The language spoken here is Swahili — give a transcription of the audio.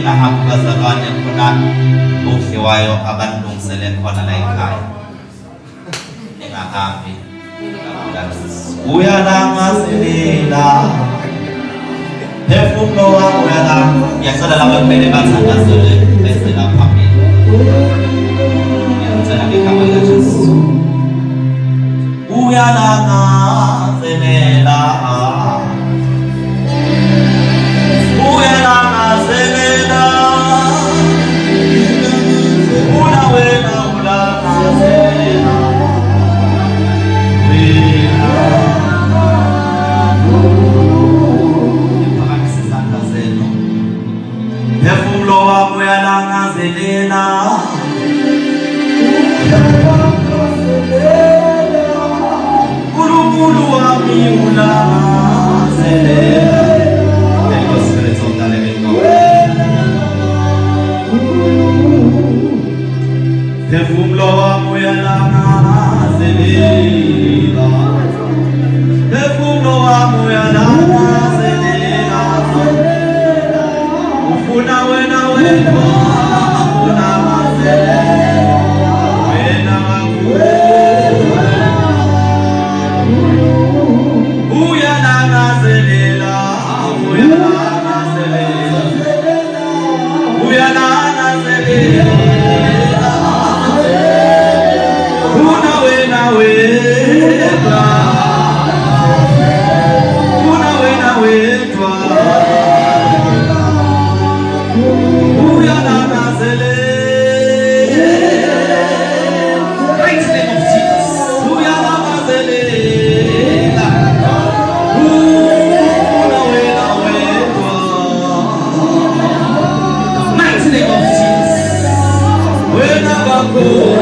Nakapagkazalanya ko na ukiwayo abandong sa lekwa na laikay. Ngakami. Uya lang masilila. Perfume no ang uya lang. Yan sa dalawang pwede-ban sa nasulit. Kasi lang kami. Yan sa nakikawal na Diyos. Uya lang masilila. Uya lang masilila. When I go